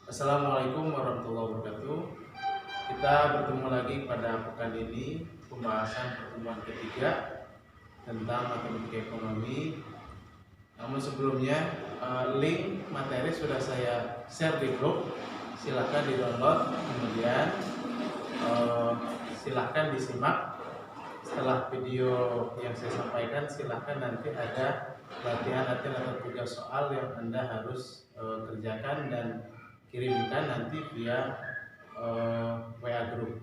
Assalamualaikum warahmatullahi wabarakatuh. Kita bertemu lagi pada pekan ini, pembahasan pertemuan ketiga tentang matematika ekonomi. Namun sebelumnya, link materi sudah saya share di grup. Silahkan di-download, kemudian silahkan disimak. Setelah video yang saya sampaikan, silahkan nanti ada latihan-latihan atau tugas soal yang Anda harus kerjakan dan kirimkan nanti via WA group.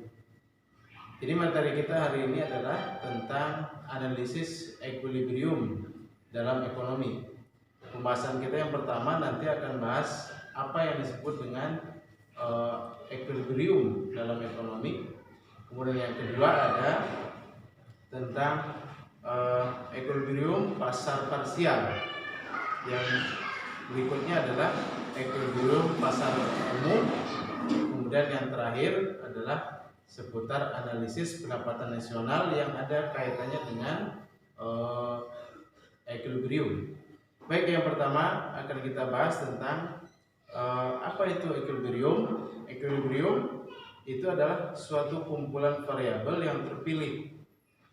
Jadi materi kita hari ini adalah tentang analisis equilibrium dalam ekonomi. Pembahasan kita yang pertama nanti akan bahas apa yang disebut dengan equilibrium dalam ekonomi. Kemudian yang kedua ada tentang equilibrium pasar parsial. Yang berikutnya adalah equilibrium pasar umum. Kemudian yang terakhir adalah seputar analisis pendapatan nasional yang ada kaitannya dengan equilibrium. Baik, yang pertama akan kita bahas tentang apa itu equilibrium. Equilibrium itu adalah suatu kumpulan variabel yang terpilih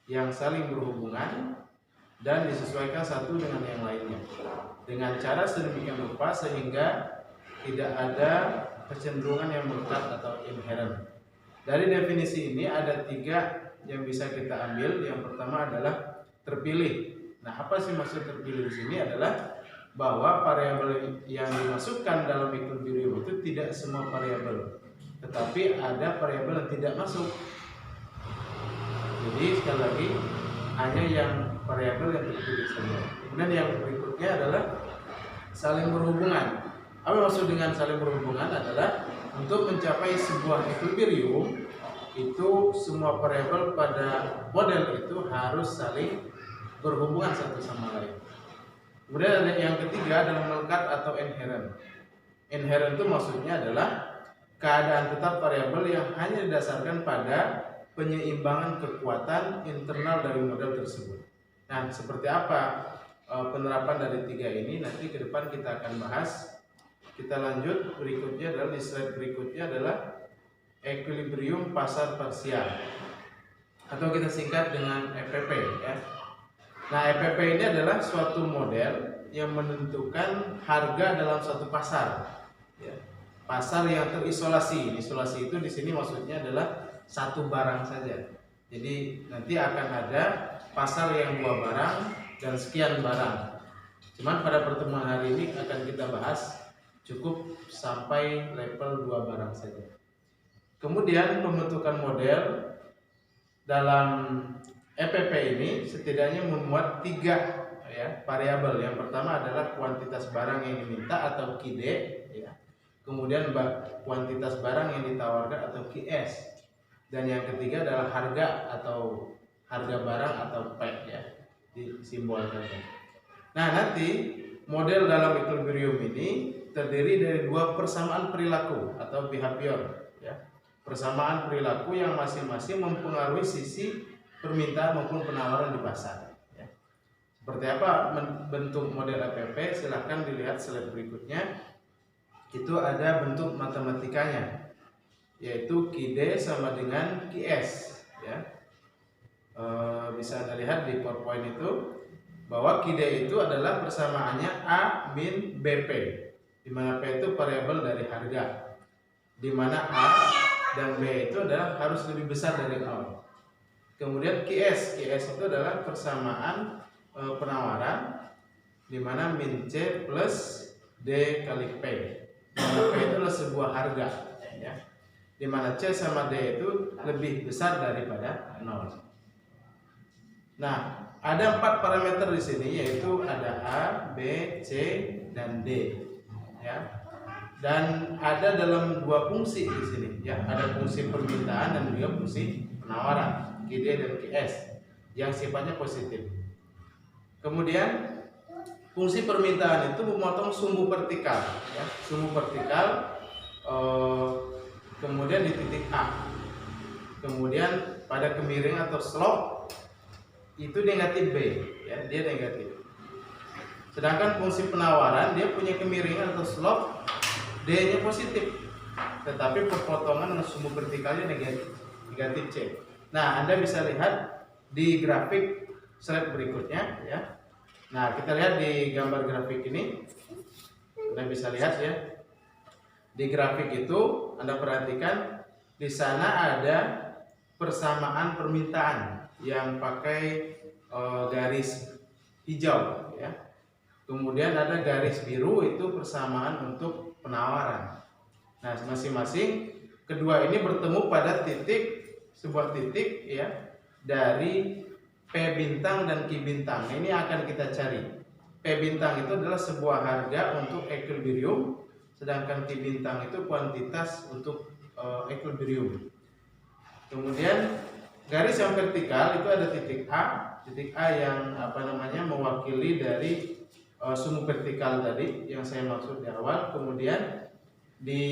yang saling berhubungan dan disesuaikan satu dengan yang lainnya dengan cara sedemikian rupa sehingga tidak ada kecenderungan yang melekat atau inherent. Dari definisi ini ada tiga yang bisa kita ambil. Yang pertama adalah terpilih. Nah, apa sih maksud terpilih di sini adalah bahwa variabel yang dimasukkan dalam equilibrium itu tidak semua variabel, tetapi ada variabel yang tidak masuk. Jadi sekali lagi hanya yang variabel yang terpilih saja. Kemudian yang berikutnya adalah saling berhubungan. Apa maksud dengan saling berhubungan adalah untuk mencapai sebuah equilibrium itu semua variabel pada model itu harus saling berhubungan satu sama lain. Kemudian ada yang ketiga adalah melekat atau inherent. Inherent itu maksudnya adalah keadaan tetap variabel yang hanya didasarkan pada penyeimbangan kekuatan internal dari model tersebut. Nah, seperti apa penerapan dari tiga ini nanti ke depan kita akan bahas. Kita lanjut, berikutnya adalah di slide berikutnya adalah equilibrium pasar parsial atau kita singkat dengan EPP ya. Nah, EPP ini adalah suatu model yang menentukan harga dalam suatu pasar ya. Pasar yang terisolasi. Isolasi itu di sini maksudnya adalah satu barang saja. Jadi nanti akan ada pasar yang dua barang dan sekian barang. Cuman pada pertemuan hari ini akan kita bahas cukup sampai level dua barang saja. Kemudian pembentukan model dalam EPP ini setidaknya memuat tiga ya, variabel. Yang pertama adalah kuantitas barang yang diminta atau QD ya. Kemudian kuantitas barang yang ditawarkan atau QS. Dan yang ketiga adalah harga atau harga barang atau P ya, disimbolkan. Nah, nanti model dalam equilibrium ini terdiri dari dua persamaan perilaku atau behavior ya. Persamaan perilaku yang masing-masing mempengaruhi sisi permintaan maupun penawaran di pasar ya. Seperti apa bentuk model EPP? Silahkan dilihat slide berikutnya. Itu ada bentuk matematikanya, yaitu QD sama dengan QS ya. Bisa Anda lihat di PowerPoint itu bahwa QD itu adalah persamaannya A min BP, di mana P itu variabel dari harga, di mana A dan B itu adalah harus lebih besar dari 0. Kemudian QS itu adalah persamaan penawaran, di mana min C plus D kali P, di mana P itu adalah sebuah harga ya, di mana C sama D itu lebih besar daripada 0. Nah, ada 4 parameter di sini, yaitu ada A, B, C, dan D ya. Dan ada dalam dua fungsi di sini ya, ada fungsi permintaan dan juga fungsi penawaran, QD dan QS yang sifatnya positif. Kemudian fungsi permintaan itu memotong sumbu vertikal ya, sumbu vertikal kemudian di titik A. Kemudian pada kemiring atau slope itu negatif B ya, dia negatif. Sedangkan fungsi penawaran dia punya kemiringan atau slope D-nya positif, tetapi perpotongan sumbu vertikalnya negatif C. Nah, Anda bisa lihat di grafik slide berikutnya ya. Nah, kita lihat di gambar grafik ini. Anda bisa lihat ya. Di grafik itu Anda perhatikan di sana ada persamaan permintaan yang pakai garis hijau ya. Kemudian ada garis biru, itu persamaan untuk penawaran. Nah, masing-masing kedua ini bertemu pada sebuah titik ya, dari P bintang dan Q bintang. Ini akan kita cari. P bintang itu adalah sebuah harga untuk equilibrium, sedangkan Q bintang itu kuantitas untuk equilibrium. Kemudian garis yang vertikal itu ada titik A yang mewakili dari sumbu vertikal tadi yang saya maksud di awal. Kemudian di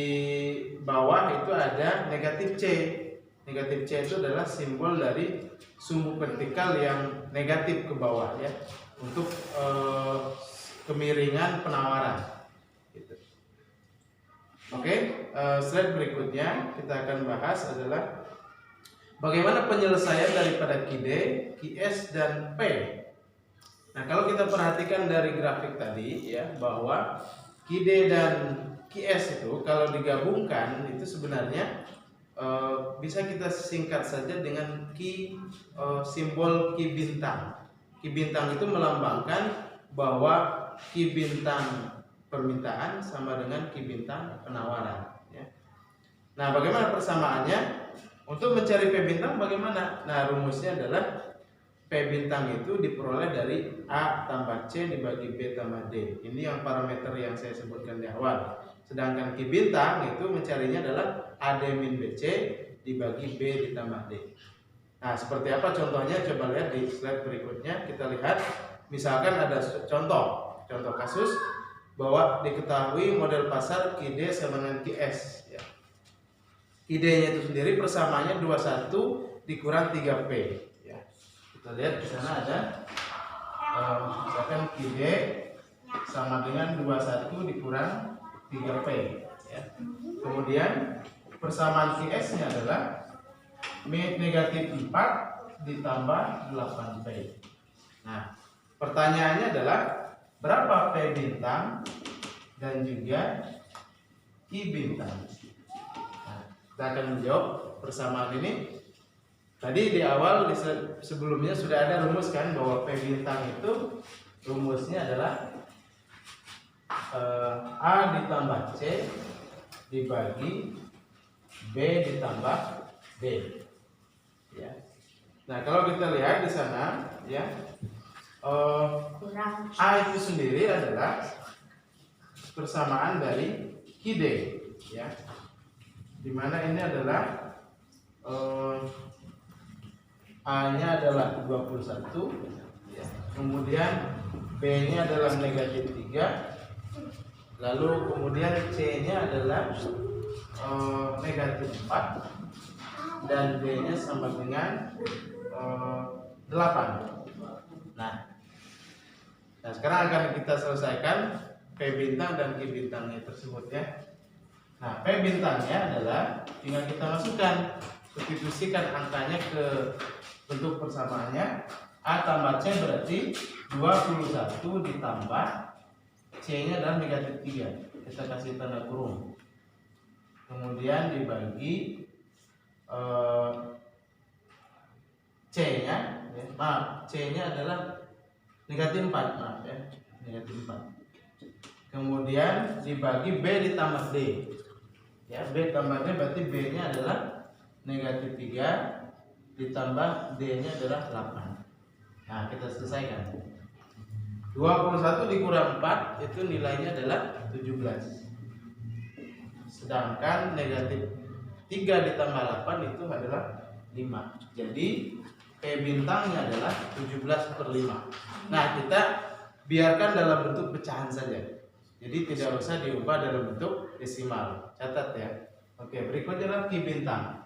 bawah itu ada negatif C. Negatif C itu adalah simbol dari sumbu vertikal yang negatif ke bawah ya, untuk kemiringan penawaran gitu. Oke, slide berikutnya kita akan bahas adalah bagaimana penyelesaian daripada QD, QS dan P. Nah, kalau kita perhatikan dari grafik tadi ya, bahwa QD dan QS itu kalau digabungkan itu sebenarnya bisa kita singkat saja dengan simbol Q bintang. Q bintang itu melambangkan bahwa Q bintang permintaan sama dengan Q bintang penawaran ya. Nah, bagaimana persamaannya? Untuk mencari P bintang bagaimana? Nah, rumusnya adalah P bintang itu diperoleh dari A tambah C dibagi B tambah D. Ini yang parameter yang saya sebutkan di awal. Sedangkan Q bintang itu mencarinya adalah AD min BC dibagi B ditambah D. Nah, seperti apa contohnya? Coba lihat di slide berikutnya. Kita lihat, misalkan ada contoh kasus bahwa diketahui model pasar QD sama dengan QS ya. QD-nya itu sendiri persamaannya 21 dikurang 3P ya. Kita lihat di sana ada misalkan QD sama dengan 21 dikurang 3P ya. Kemudian persamaan QS-nya adalah negatif 4 ditambah 8P. Nah, pertanyaannya adalah berapa P bintang dan juga Q bintang. Nah, kita akan menjawab persamaan ini. Tadi di awal sebelumnya sudah ada rumus kan, bahwa P bintang itu rumusnya adalah A ditambah C dibagi B ditambah D ya. Nah, kalau kita lihat di sana ya, A itu sendiri adalah persamaan dari QD ya, dimana ini adalah A-nya adalah 21 ya. Kemudian B-nya adalah negatif 3, lalu kemudian C-nya adalah negatif 4 dan D-nya sama dengan 8. Nah, sekarang akan kita selesaikan P bintang dan Q bintangnya tersebut ya. Nah, P bintangnya adalah tinggal kita masukkan, substitusikan angkanya ke bentuk persamaannya. A tambah C berarti 21 ditambah C-nya adalah negatif 3. Kita kasih tanda kurung. Kemudian dibagi C-nya ya. Maaf, C-nya adalah negatif 4, maaf ya, negatif 4. Kemudian dibagi B ditambah D ya, B tambah D berarti B-nya adalah negatif 3 ditambah D-nya adalah 8. Nah, kita selesaikan. 21 dikurang 4 itu nilainya adalah 17. Sedangkan negatif 3 ditambah 8 itu adalah 5. Jadi P bintangnya adalah 17/5. Nah, kita biarkan dalam bentuk pecahan saja. Jadi tidak usah diubah dalam bentuk desimal. Catat ya. Oke, berikutnya adalah Q bintang.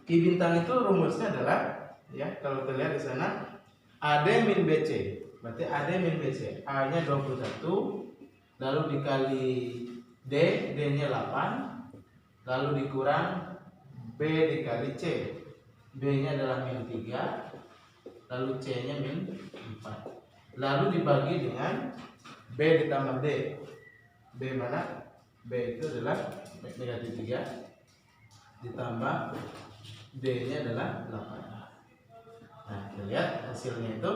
Q bintang itu rumusnya adalah ya, kalau kita lihat di sana AD min BC. Berarti AD min BC. A-nya 21 lalu dikali D-nya 8, lalu dikurang B dikali C. B-nya adalah min 3, lalu C-nya min 4. Lalu dibagi dengan B ditambah D. B mana? B itu adalah negatif 3 ditambah D-nya adalah 8. Nah, kita lihat hasilnya itu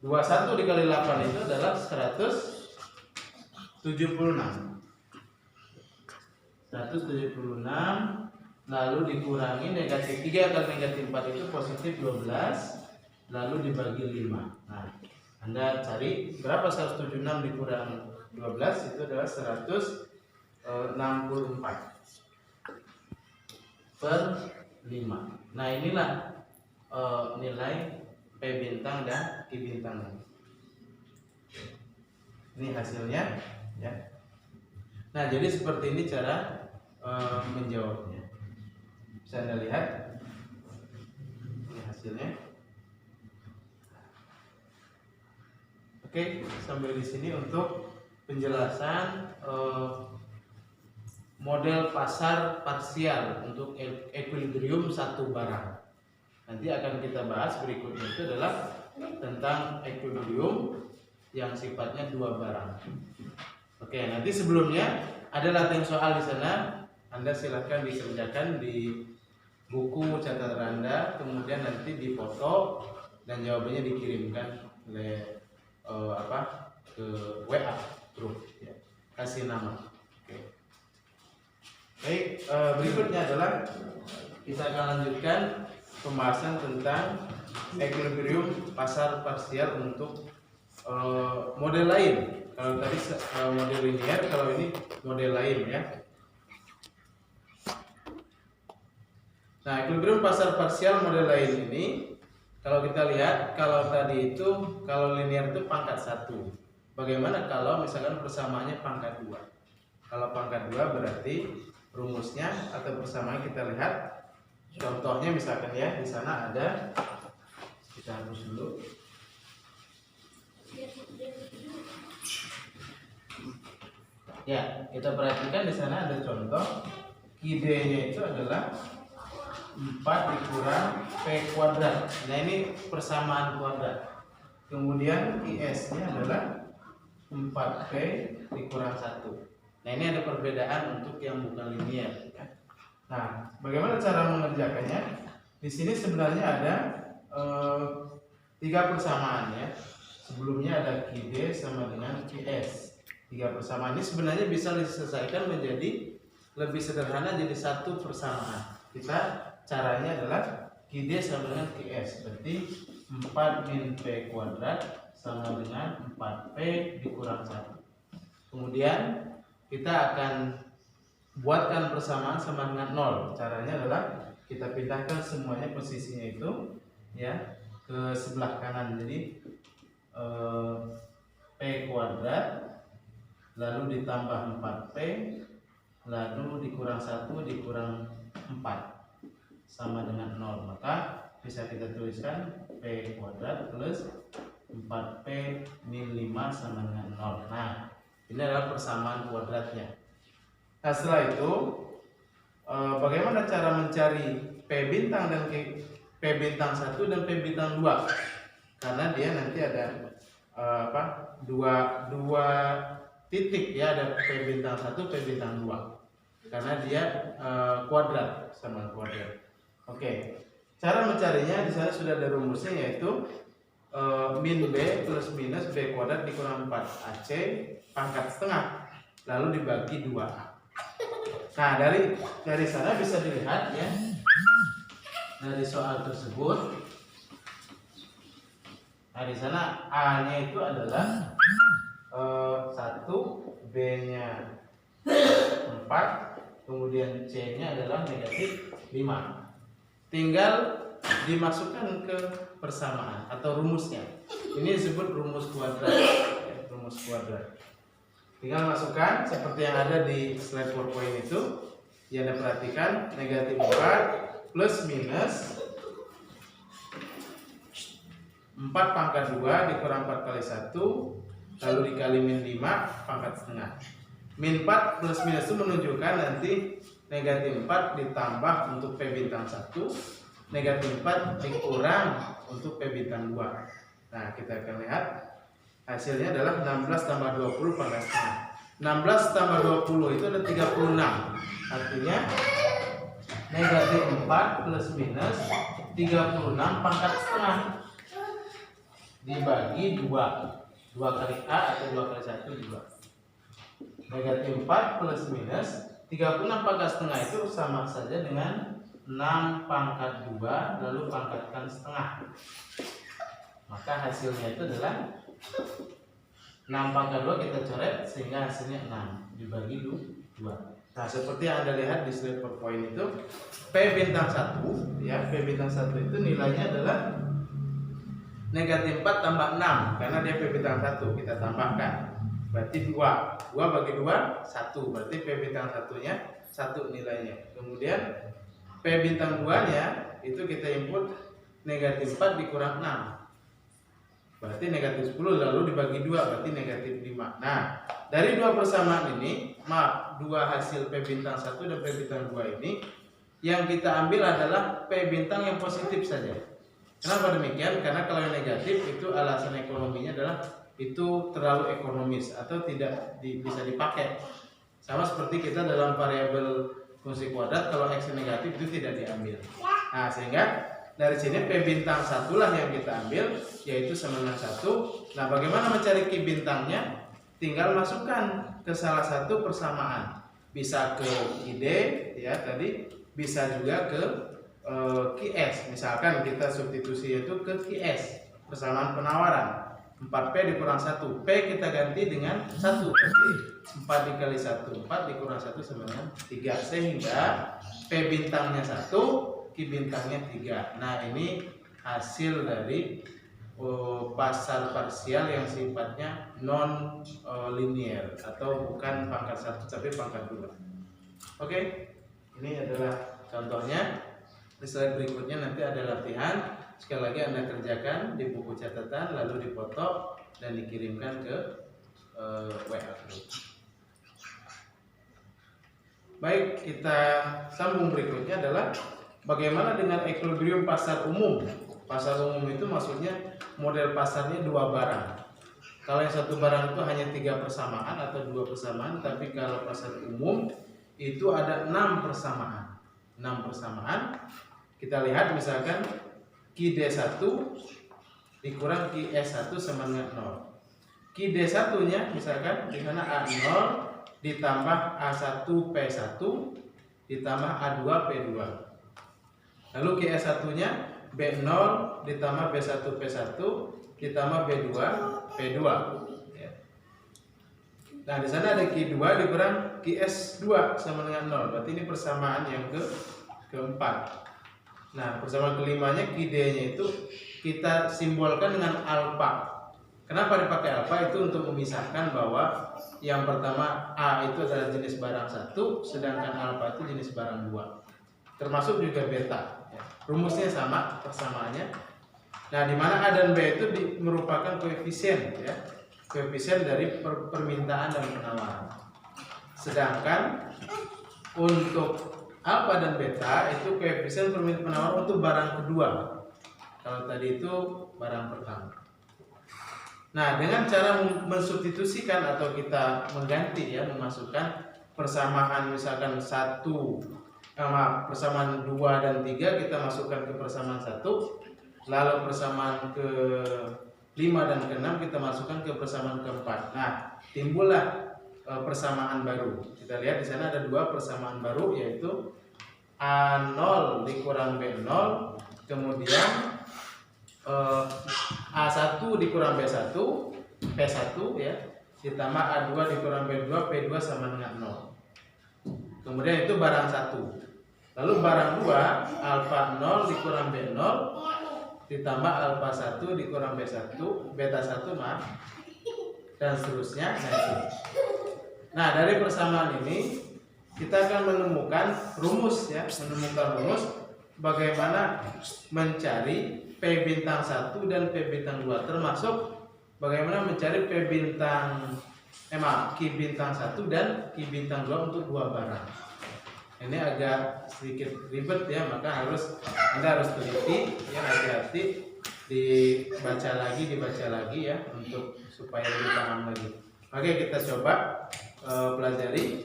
21 dikali 8 itu adalah 176. 176 lalu dikurangi negatif 3 kali negatif 4 itu positif 12, lalu dibagi 5. Nah, Anda cari berapa 176 dikurang 12 itu adalah 164 per 5. Nah, inilah nilai P bintang dan Q bintang. Ini hasilnya ya. Nah, jadi seperti ini cara menjawabnya. Bisa Anda lihat ini hasilnya. Oke, sampai di sini untuk penjelasan model pasar parsial untuk ekuilibrium satu barang. Nanti akan kita bahas berikutnya itu adalah tentang ekuilibrium yang sifatnya dua barang. Oke, nanti sebelumnya ada latihan soal di sana. Anda silahkan dikerjakan di buku catatan Anda, kemudian nanti difoto dan jawabannya dikirimkan oleh ke WA grup ya. Kasih nama. Oke. Baik, berikutnya adalah kita akan lanjutkan pembahasan tentang ekuilibrium pasar parsial untuk model lain. Kalau tadi model linear, kalau ini model lain ya. Nah, ekuilibrium pasar parsial model lain ini, kalau kita lihat, kalau tadi itu, kalau linear itu pangkat 1. Bagaimana kalau misalkan persamaannya pangkat 2? Kalau pangkat 2 berarti rumusnya atau persamaan kita lihat. Contohnya misalkan ya, di sana ada, kita hapus dulu. Ya, kita perhatikan di sana ada contoh QD-nya itu adalah 4 dikurang P kuadrat. Nah, ini persamaan kuadrat. Kemudian IS-nya adalah 4P dikurang 1. Nah, ini ada perbedaan untuk yang bukan linear ya. Nah, bagaimana cara mengerjakannya? Di sini sebenarnya ada 3 persamaan ya. Sebelumnya ada QD sama dengan QS. 3 persamaan ini sebenarnya bisa diselesaikan menjadi lebih sederhana jadi satu persamaan. Kita caranya adalah QD sama dengan QS. Berarti 4 min P kuadrat sama dengan 4P dikurang 1. Kemudian kita akan buatkan persamaan sama dengan 0. Caranya adalah kita pindahkan semuanya posisinya itu ya ke sebelah kanan. Jadi P kuadrat lalu ditambah 4P lalu dikurang 1 dikurang 4 sama dengan 0. Maka bisa kita tuliskan P kuadrat plus 4P min 5 sama dengan 0. Nah, ini adalah persamaan kuadratnya. Nah, setelah itu bagaimana cara mencari P bintang dan P bintang 1 dan P bintang 2? Karena dia nanti ada dua titik ya, ada P bintang 1, P bintang 2. Karena dia kuadrat sama kuadrat. Oke. Cara mencarinya di sana sudah ada rumusnya, yaitu min B plus minus B kuadrat dikurang 4AC pangkat setengah lalu dibagi 2A. Nah, dari sana bisa dilihat ya, dari soal tersebut. Nah, di sana A-nya itu adalah 1, B-nya 4, kemudian C-nya adalah negatif 5. Tinggal dimasukkan ke persamaan atau rumusnya. Ini disebut rumus kuadrat. Ya, rumus kuadrat. Tinggal masukkan seperti yang ada di slide PowerPoint itu. Ya, Anda perhatikan negatif 4 plus minus 4 pangkat 2 dikurang 4 kali 1 lalu dikali min 5 pangkat setengah. Min 4 plus minus itu menunjukkan nanti negatif 4 ditambah untuk P bintang 1, negatif 4 dikurang untuk P bintang 2. Nah, kita akan lihat hasilnya adalah 16 tambah 20 pangkat setengah. 16 tambah 20 itu ada 36. Artinya negatif 4 plus minus 36 pangkat setengah dibagi 2. 2 kali A atau 2 kali 1 2. Negatif 4 plus minus 36 pangkat setengah itu sama saja dengan 6 pangkat 2 lalu pangkatkan setengah. Maka hasilnya itu adalah 6 pangkat 2 kita coret sehingga hasilnya 6 dibagi 2. Nah, seperti yang Anda lihat di slide PowerPoint itu P bintang 1 ya, P bintang 1 itu nilainya adalah negatif 4 tambah 6 karena dia P bintang 1 kita tambahkan. Berarti 2 bagi 2 1, berarti P bintang 1-nya 1 nilainya. Kemudian P bintang 2-nya itu kita input negatif 4 dikurang 6. Berarti negatif 10 lalu dibagi 2 berarti negatif 5. Nah, dari dua persamaan ini, dua hasil P bintang 1 dan P bintang 2 ini yang kita ambil adalah P bintang yang positif saja. Kenapa demikian? Karena kalau yang negatif itu alasan ekonominya adalah itu terlalu ekonomis atau tidak bisa dipakai. Sama seperti kita dalam variabel fungsi kuadrat, kalau x negatif itu tidak diambil. Nah, sehingga dari sini P bintang 1 lah yang kita ambil, yaitu sama dengan 1. Nah, bagaimana mencari Q bintangnya? Tinggal masukkan ke salah satu persamaan. Bisa ke ID ya tadi, bisa juga ke QS. Misalkan kita substitusi itu ke QS, persamaan penawaran. 4P dikurang 1, P kita ganti dengan 1, 4 dikali 1, 4 dikurang 1 sama dengan 3, sehingga P bintangnya 1, Q bintangnya 3. Nah, ini hasil dari pasar parsial yang sifatnya non linear atau bukan pangkat 1 tapi pangkat 2. Oke, ini adalah contohnya. Di slide berikutnya nanti ada latihan. Sekali lagi Anda kerjakan di buku catatan lalu dipoto dan dikirimkan ke WA group. Baik, kita sambung berikutnya adalah bagaimana dengan equilibrium pasar umum. Pasar umum itu maksudnya model pasarnya dua barang. Kalau yang satu barang itu hanya 3 persamaan atau 2 persamaan, tapi kalau pasar umum itu ada 6 persamaan. 6 persamaan. Kita lihat misalkan QD1 dikurang QS1 sama dengan 0. QD1 nya misalkan di sana A0 ditambah A1 P1 ditambah A2 P2. Lalu QS1 nya B0 ditambah B1 P1 ditambah B2 P2. Nah, di sana ada Q2 dikurang QS2 sama dengan 0. Berarti ini persamaan yang keempat. Nah, persamaan kelimanya QD-nya itu kita simbolkan dengan alfa. Kenapa dipakai alfa? Itu untuk memisahkan bahwa yang pertama A itu adalah jenis barang 1, sedangkan alfa itu jenis barang 2. Termasuk juga beta. Rumusnya sama, persamaannya. Nah, di mana A dan B itu merupakan koefisien, ya, koefisien dari permintaan dan penawaran. Sedangkan untuk alfa dan beta itu koefisien permintaan penawar untuk barang kedua. Kalau tadi itu barang pertama. Nah, dengan cara mensubstitusikan atau kita mengganti ya, memasukkan persamaan misalkan persamaan 2 dan 3 kita masukkan ke persamaan 1, lalu persamaan ke 5 dan ke 6 kita masukkan ke persamaan keempat. Nah, timbullah persamaan baru. Kita lihat di sana ada 2 persamaan baru, yaitu A0 dikurang B0, kemudian A1 dikurang B1, P1 ya, ditambah A2 dikurang B2, P2 sama dengan 0. Kemudian itu barang 1. Lalu barang 2, alfa 0 dikurang B0 ditambah alfa 1 dikurang B1, beta 1 dan seterusnya. Nah, dari persamaan ini kita akan menemukan rumus ya, bagaimana mencari P bintang 1 dan P bintang 2, termasuk bagaimana mencari P bintang Ki bintang 1 dan Ki bintang 2 untuk dua barang. Ini agak sedikit ribet ya, maka Anda harus teliti ya, hati-hati dibaca lagi ya, untuk supaya lebih paham lagi. Oke, kita coba pelajari.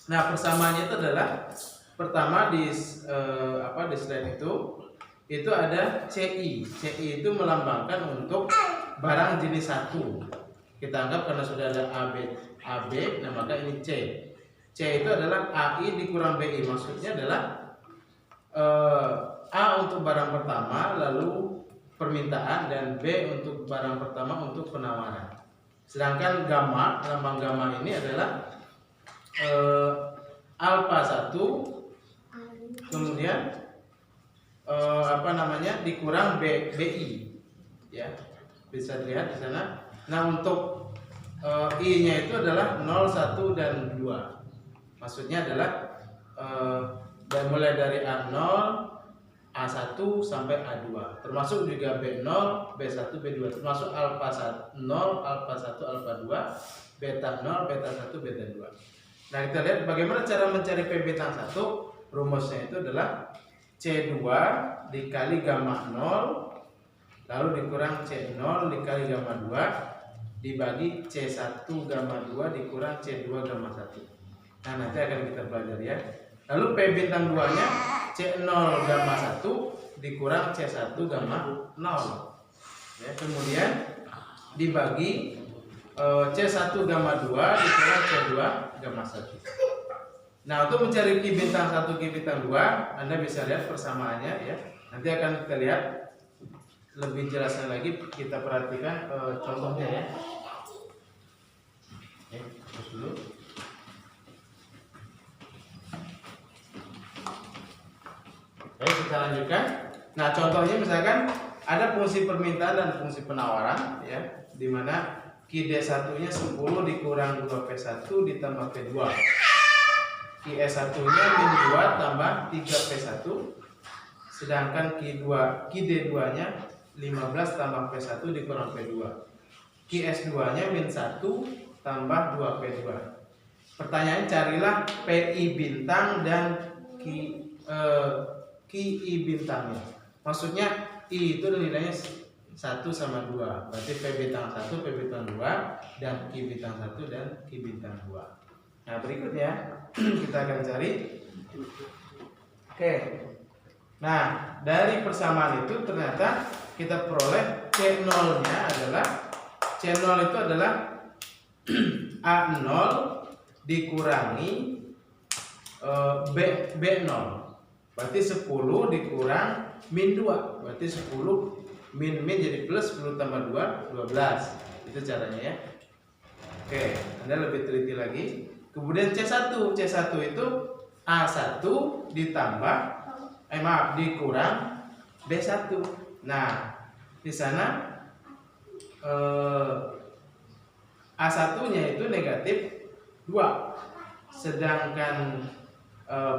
Nah, persamaannya itu adalah pertama di slide itu ada CI. CI itu melambangkan untuk barang jenis 1. Kita anggap karena sudah ada AB, nah maka ini C. C itu adalah AI dikurang BI. Maksudnya adalah A untuk barang pertama, lalu permintaan, dan B untuk barang pertama untuk penawaran. Sedangkan gamma, lambang gamma ini adalah alpha 1, kemudian dikurang BI ya, bisa dilihat di sana. Nah, untuk I-nya itu adalah 0, 1 dan 2. Maksudnya adalah dan mulai dari A0, A1 sampai A2, termasuk juga B0, B1, B2, termasuk alpha 0, alpha 1, alpha 2, beta 0, beta 1, beta 2. Nah, kita lihat bagaimana cara mencari P bintang 1. Rumusnya itu adalah C2 dikali gamma 0, lalu dikurang C0 dikali gamma 2 dibagi C1 gamma 2 dikurang C2 gamma 1. Nah, nanti akan kita pelajari ya. Lalu P bintang 2 nya C0 gamma 1 dikurang C1 gamma 0 ya, kemudian dibagi C1 gamma 2 dikurang C2 gamma 1. Nah, untuk mencari Ki bintang 1, Ki bintang 2, Anda bisa lihat persamaannya ya. Nanti akan kita lihat lebih jelasnya lagi. Kita perhatikan contohnya ya. Terus dulu. Baik, kita lanjutkan. Nah, contohnya misalkan ada fungsi permintaan dan fungsi penawaran ya, di mana Ki D1-nya 10 dikurang 2P1 ditambah P2. Ki E1-nya min 2 tambah 3P1. Sedangkan Ki D2-nya 15 tambah P1 dikurang P2. Ki S2-nya min 1 tambah 2P2. Pertanyaan, carilah PI bintang dan Ki I bintangnya. Maksudnya I itu nilainya 1 sama 2. Berarti P bintang 1, P bintang 2, dan Ki bintang 1 dan Ki bintang 2. Nah, berikutnya kita akan cari. Oke. Nah, dari persamaan itu ternyata kita peroleh C0-nya adalah C0 itu adalah A0 dikurangi B0. Berarti 10 dikurang min 2. Berarti 10 min jadi plus, 10 tambah 2 12. Itu caranya ya. Oke, Anda lebih teliti lagi. Kemudian C1 itu A1 ditambah dikurang B1. Nah, di sana A1-nya itu negatif 2. Sedangkan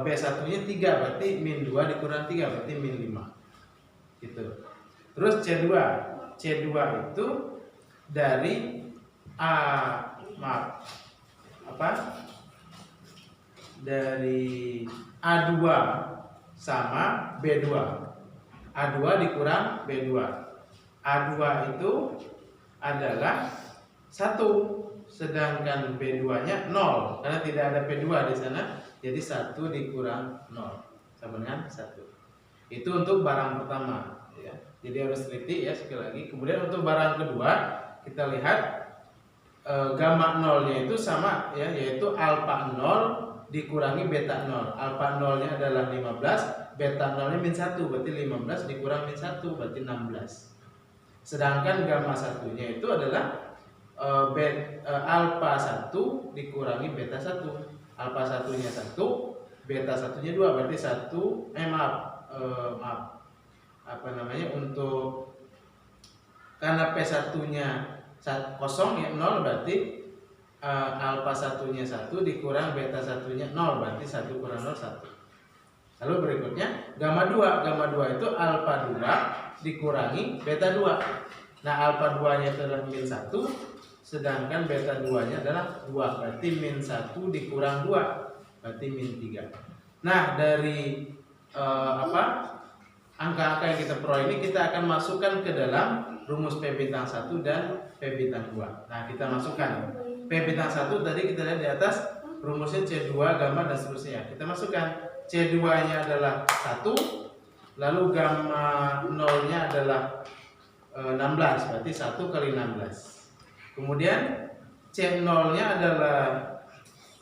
B1-nya 3, berarti min 2 dikurang 3 berarti min 5. Gitu. Terus C2 itu dari dari A2 sama B2. A2 dikurang B2. A2 itu adalah 1, sedangkan B2-nya 0 karena tidak ada P2 di sana. Jadi 1 dikurang 0 sama dengan 1. Itu untuk barang pertama ya. Jadi harus teliti ya sekali lagi. Kemudian untuk barang kedua kita lihat gamma 0-nya itu sama ya, yaitu alpha 0 dikurangi beta 0. Alpha 0-nya adalah 15, beta 0-nya min 1, berarti 15 dikurang min 1 berarti 16. Sedangkan gamma 1-nya itu adalah alpha 1 dikurangi beta 1. Alpha 1-nya 1, beta 1-nya 2, berarti 1 untuk karena P1-nya kosong ya 0, berarti alpha 1-nya 1 dikurang beta 1-nya 0, berarti 1 kurang 0 1. Lalu berikutnya gamma 2 itu alpha 2 dikurangi beta 2. Nah, alpha 2-nya itu adalah min 1, sedangkan beta 2-nya adalah 2. Berarti min 1 dikurang 2, berarti min 3. Nah, dari angka-angka yang kita peroleh ini kita akan masukkan ke dalam rumus P bintang 1 dan P bintang 2. Nah, kita masukkan P bintang 1 tadi kita lihat di atas rumusnya C2 gamma dan seterusnya. Kita masukkan C2-nya adalah 1, lalu gamma 0-nya adalah 16, berarti 1 kali 16. Kemudian C0-nya adalah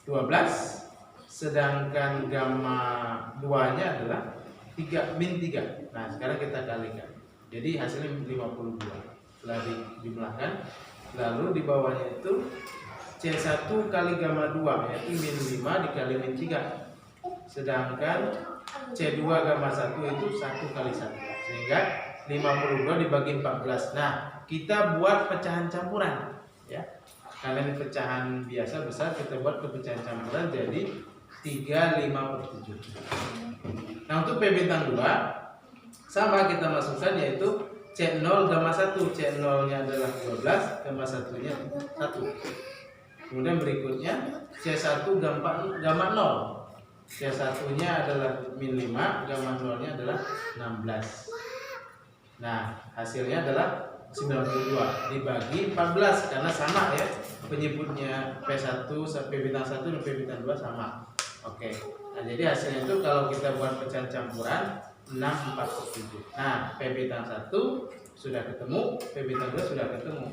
12, sedangkan gamma 2-nya adalah min 3. Nah, sekarang kita kalikan. Jadi hasilnya 52. Setelah dijumlahkan, lalu di bawahnya itu C1 kali gamma 2 yaitu min 5 dikali min 3. Sedangkan C2 gamma 1 itu 1 kali 1. Sehingga 52 dibagi 14. Nah, kita buat pecahan campuran ya. Karena ini pecahan biasa besar, kita buat ke pecahan campuran jadi 3/5/7. Nah, untuk P bintang 2 sama kita masukkan yaitu C0 gamma 1. C0-nya adalah 12, gamma 1-nya 1. Kemudian berikutnya C1 gamma 0. C1-nya adalah min 5, gamma 0-nya adalah 16. Nah, hasilnya adalah 92 dibagi 14 karena sama ya. Penyebutnya P1, P bintang 1 dan P bintang 2 sama. Oke. Nah, jadi hasilnya itu kalau kita buat pecahan campuran 6/4/7. Nah, P bintang 1 sudah ketemu, P bintang 2 sudah ketemu.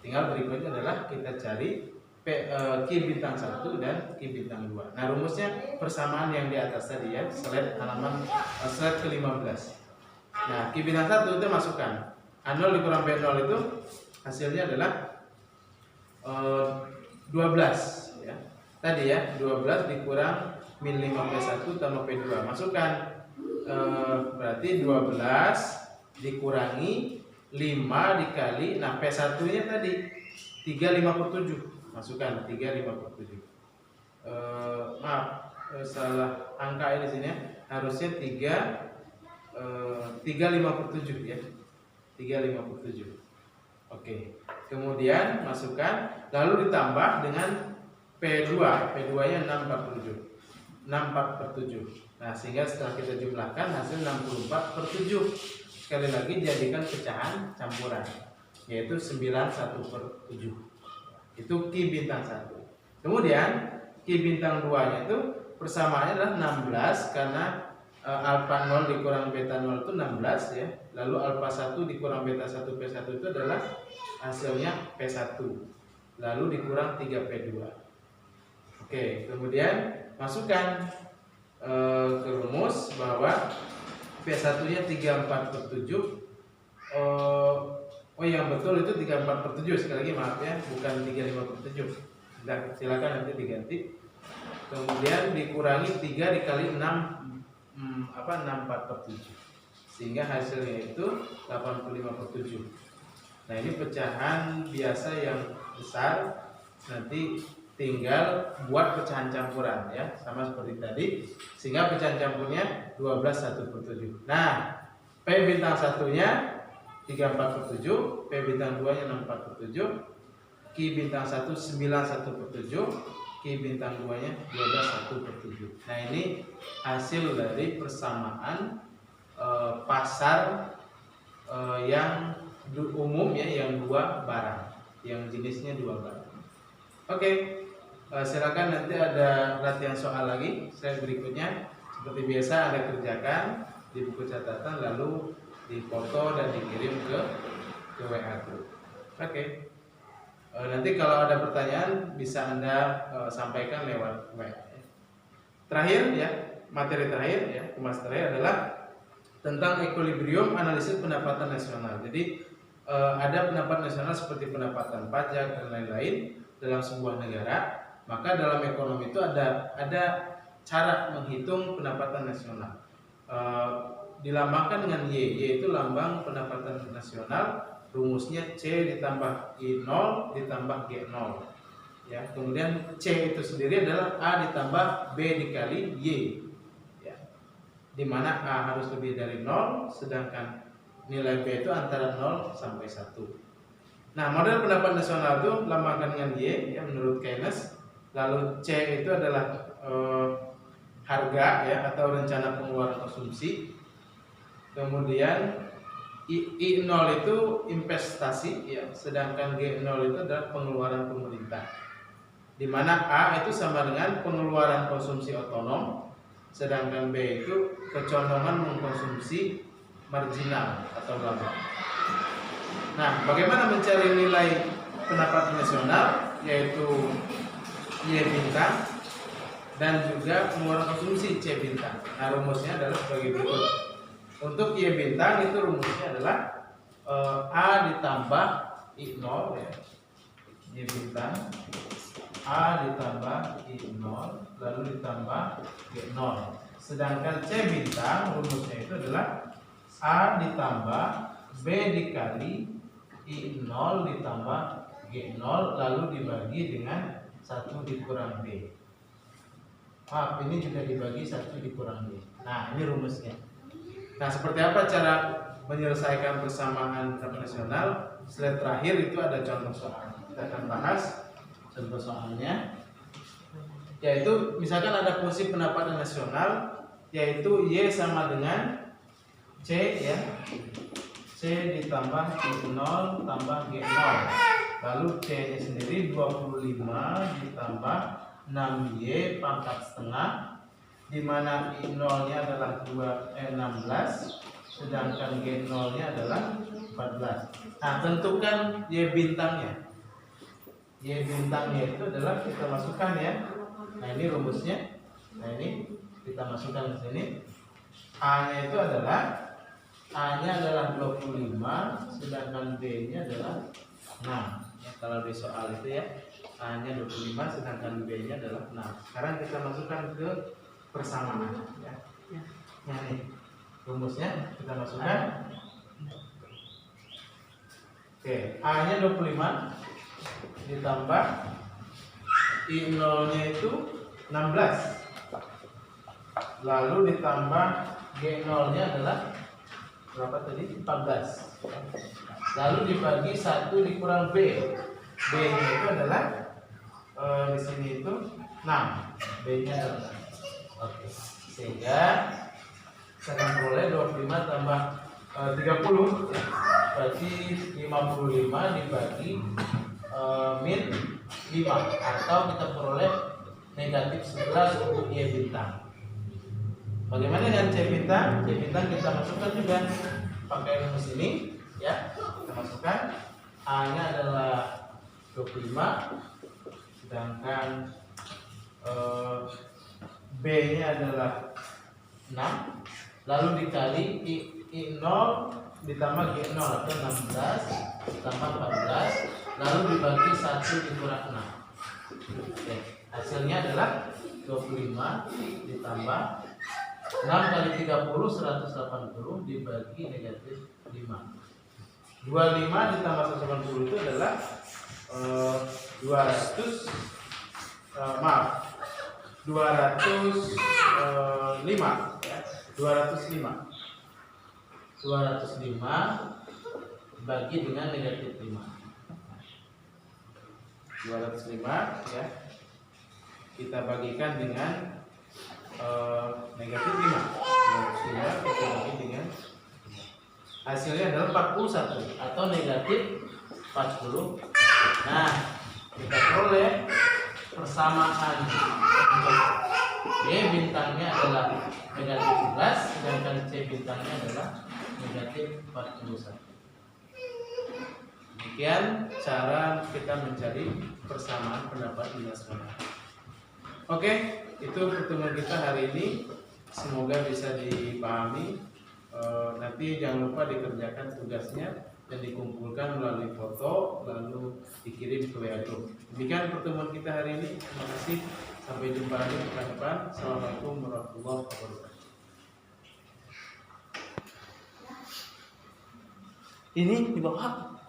Tinggal berikutnya adalah kita cari Q bintang 1 dan Q bintang 2. Nah, rumusnya persamaan yang di atas tadi ya, slide ke-15. Nah, Q bintang 1 itu masukkan A0 dikurang B0 itu hasilnya adalah 12 ya. Tadi ya, 12 dikurang min 5 P1 tambah P2. Masukkan berarti 12 dikurangi 5 dikali, nah P1-nya tadi 3/5/7. Masukkan 3/5/7. Salah angka di sini ya. Harusnya 3/5/7 ya. 3/5/7. Oke. Kemudian masukkan lalu ditambah dengan P2. P2-nya 6/7. 6/7. Nah, sehingga setelah kita jumlahkan hasil 64/7. Sekali lagi jadikan pecahan campuran yaitu 91/7. Itu Q bintang 1. Kemudian Q bintang 2-nya itu persamaannya adalah 16 karena alfa 0 dikurang beta 0 itu 16 ya. Lalu alfa 1 dikurang beta 1 P1 itu adalah hasilnya P1. Lalu dikurang 3P2. Oke, kemudian masukkan ke rumus bahwa P1-nya 34/7. Oh, yang betul itu 34/7. Sekali lagi maaf ya, bukan 35/7. Silakan nanti diganti. Kemudian dikurangi 3 dikali 6/4/7. Sehingga hasilnya itu 85/7. Nah, ini pecahan biasa yang besar. Nanti tinggal buat pecahan campuran ya, sama seperti tadi. Sehingga pecahan campurnya 12/1/7. Nah, P bintang 1-nya 34/7, P bintang 2-nya 64/7, Q bintang 1 91/7, Q bintang 2-nya 12/1/7. Nah, ini hasil dari persamaan pasar yang umum ya, yang dua barang, yang jenisnya dua barang. Oke, silakan nanti ada latihan soal lagi. Slide berikutnya seperti biasa Anda kerjakan di buku catatan lalu dipoto dan dikirim ke WA group. Oke. Nanti kalau ada pertanyaan bisa Anda sampaikan lewat WA. Terakhir ya, materi terakhir ya, kemas terakhir adalah tentang equilibrium analisis pendapatan nasional. Jadi ada pendapatan nasional seperti pendapatan pajak dan lain-lain dalam sebuah negara. Maka dalam ekonomi itu ada cara menghitung pendapatan nasional. Dilambangkan dengan Y, yaitu lambang pendapatan nasional. Rumusnya C ditambah I0 ditambah G0 ya. Kemudian C itu sendiri adalah A ditambah B dikali Y ya, dimana A harus lebih dari 0 sedangkan nilai B itu antara 0 sampai 1. Nah, model pendapat nasional itu lambangkan dengan Y ya menurut Keynes. Lalu C itu adalah harga ya atau rencana pengeluaran konsumsi. Kemudian I0 itu investasi ya, sedangkan G0 itu adalah pengeluaran pemerintah. Di mana A itu sama dengan pengeluaran konsumsi otonom, sedangkan B itu kecondongan mengkonsumsi marginal atau laba. Nah, bagaimana mencari nilai pendapatan nasional, yaitu Y bintang dan juga pengeluaran konsumsi C bintang. Nah, rumusnya adalah sebagai berikut. Untuk Y bintang itu rumusnya adalah A ditambah I0 ya. Y bintang A ditambah I0 lalu ditambah G0. Sedangkan C bintang rumusnya itu adalah A ditambah B dikali I0 ditambah G0 lalu dibagi dengan 1 dikurang B. Maaf, ini juga dibagi 1 dikurang B. Nah, ini rumusnya. Nah, seperti apa cara menyelesaikan persamaan pendapatan nasional? Slide terakhir itu ada contoh soal. Kita akan bahas contoh soalnya. Yaitu misalkan ada fungsi pendapatan nasional yaitu Y sama dengan C ya. C ditambah I0 tambah G0. Lalu C-nya sendiri 25 ditambah 6Y pangkat setengah, di mana I0-nya adalah 16, sedangkan G0-nya adalah 14. Nah, tentukan Y bintangnya. Y bintangnya itu adalah kita masukkan ya. Nah, ini rumusnya. Nah, ini kita masukkan ke sini. A-nya itu adalah A-nya adalah 25, sedangkan B-nya adalah 6. Ya, kalau di soal itu ya, A-nya 25, sedangkan B-nya adalah 6. Sekarang kita masukkan ke persamaan ya. Nah, ini rumusnya kita masukkan. Oke, A-nya 25 ditambah I0-nya itu 16. Lalu ditambah G0-nya adalah berapa tadi? 14. Lalu dibagi 1 dikurang B. B-nya itu adalah di sini itu 6. B-nya adalah 6. Oke. Sehingga kita akan peroleh 25 tambah 30 ya. Berarti 55 dibagi min 5 atau kita peroleh negatif 11 untuk Y bintang. Bagaimana dengan C bintang? C bintang kita masukkan juga pakai rumus ini ya. Kita masukkan A-nya adalah 25, sedangkan B-nya adalah 6, lalu dikali I0 ditambah G0 atau 16 tambah 14, lalu dibagi 1 dikurang 6. Oke, hasilnya adalah 25 ditambah 6 kali 30 180 dibagi negatif 5. 25 ditambah 180 itu adalah 205 ya, 205 bagi dengan negatif 5. 205 ya, kita bagikan dengan negatif 5. 205 kita bagi dengan hasilnya adalah 41 atau negatif 40. Nah, kita peroleh persamaan Y bintangnya adalah negatif 11, sedangkan C bintangnya adalah negatif 41. Demikian cara kita mencari persamaan pendapat nasional. Oke, itu pertemuan kita hari ini. Semoga bisa dipahami. Nanti jangan lupa dikerjakan tugasnya dan dikumpulkan melalui foto lalu dikirim ke WA Group. Demikian pertemuan kita hari ini. Terima kasih. Sampai jumpa lagi pekan depan. Assalamualaikum warahmatullahi wabarakatuh. Ini di bawah.